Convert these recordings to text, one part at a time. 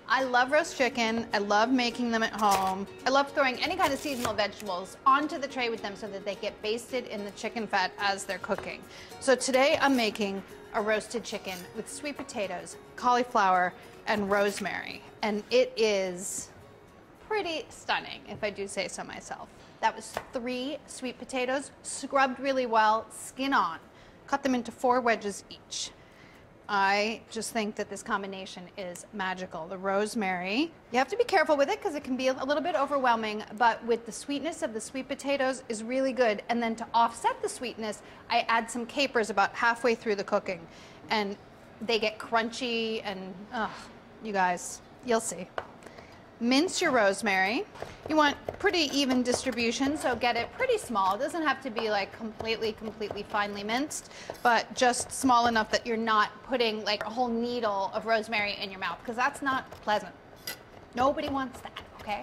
I love roast chicken. I love making them at home. I love throwing any kind of seasonal vegetables onto the tray with them so that they get basted in the chicken fat as they're cooking. So today I'm making a roasted chicken with sweet potatoes, cauliflower, and rosemary. And it is pretty stunning, if I do say so myself. That was 3 sweet potatoes, scrubbed really well, skin on. Cut them into 4 wedges each. I just think that this combination is magical. The rosemary, you have to be careful with it because it can be a little bit overwhelming, but with the sweetness of the sweet potatoes is really good. And then to offset the sweetness, I add some capers about halfway through the cooking. And they get crunchy and, you guys, you'll see. Mince your rosemary. You want pretty even distribution, so get it pretty small. It doesn't have to be like completely finely minced, but just small enough that you're not putting like a whole needle of rosemary in your mouth, because that's not pleasant. Nobody wants that, okay?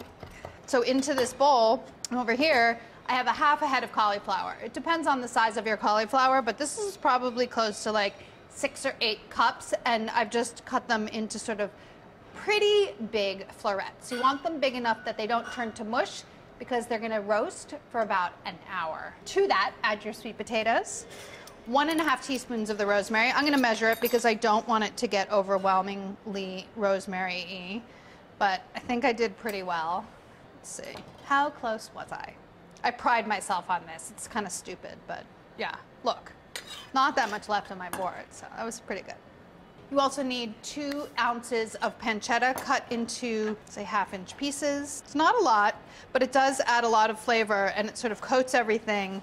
So into this bowl over here, I have a half a head of cauliflower. It depends on the size of your cauliflower, but this is probably close to like 6 or 8 cups, and I've just cut them into sort of pretty big florets. You want them big enough that they don't turn to mush because they're gonna roast for about an hour. To that, add your sweet potatoes, 1½ teaspoons of the rosemary. I'm gonna measure it because I don't want it to get overwhelmingly rosemary-y, but I think I did pretty well. Let's see, how close was I? I pride myself on this. It's kind of stupid, but yeah, look, not that much left on my board, so that was pretty good. You also need 2 ounces of pancetta cut into, say, 1/2-inch pieces. It's not a lot, but it does add a lot of flavor, and it sort of coats everything.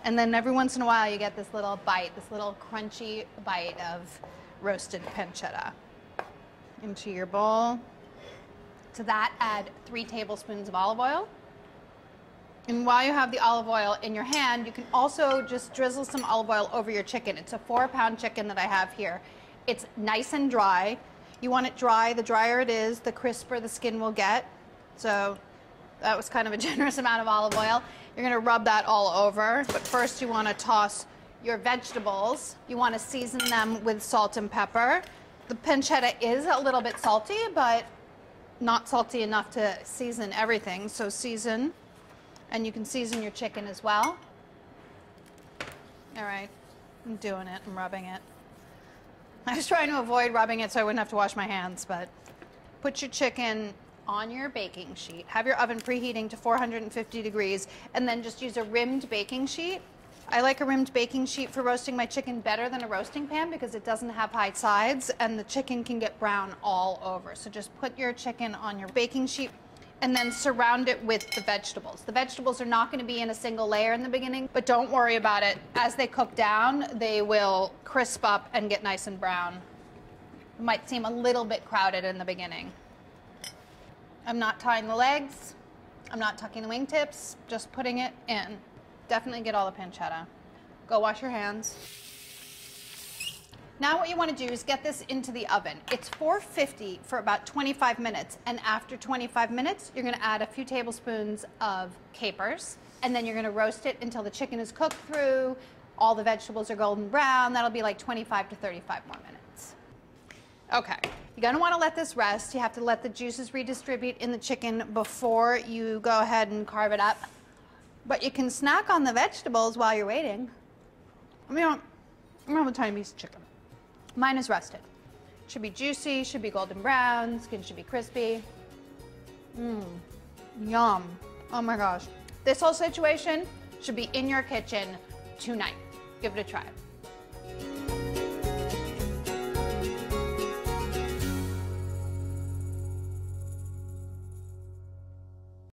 And then every once in a while, you get this little bite, this little crunchy bite of roasted pancetta. Into your bowl. To that, add 3 tablespoons of olive oil. And while you have the olive oil in your hand, you can also just drizzle some olive oil over your chicken. It's a 4-pound chicken that I have here. It's nice and dry. You want it dry. The drier it is, the crisper the skin will get. So that was kind of a generous amount of olive oil. You're gonna rub that all over. But first you wanna toss your vegetables. You wanna season them with salt and pepper. The pancetta is a little bit salty, but not salty enough to season everything. So season, and you can season your chicken as well. All right, I'm doing it, I'm rubbing it. I was trying to avoid rubbing it so I wouldn't have to wash my hands, but put your chicken on your baking sheet. Have your oven preheating to 450 degrees, and then just use a rimmed baking sheet. I like a rimmed baking sheet for roasting my chicken better than a roasting pan because it doesn't have high sides and the chicken can get brown all over. So just put your chicken on your baking sheet and then surround it with the vegetables. The vegetables are not going to be in a single layer in the beginning, but don't worry about it. As they cook down, they will crisp up and get nice and brown. It might seem a little bit crowded in the beginning. I'm not tying the legs. I'm not tucking the wingtips, just putting it in. Definitely get all the pancetta. Go wash your hands. Now what you want to do is get this into the oven. It's 450 for about 25 minutes, and after 25 minutes, you're going to add a few tablespoons of capers, and then you're going to roast it until the chicken is cooked through, all the vegetables are golden brown. That'll be like 25 to 35 more minutes. Okay, you're going to want to let this rest. You have to let the juices redistribute in the chicken before you go ahead and carve it up. But you can snack on the vegetables while you're waiting. I'm gonna have a tiny piece of chicken. Mine is rested. Should be juicy, should be golden brown, skin should be crispy. Yum. Oh my gosh. This whole situation should be in your kitchen tonight. Give it a try.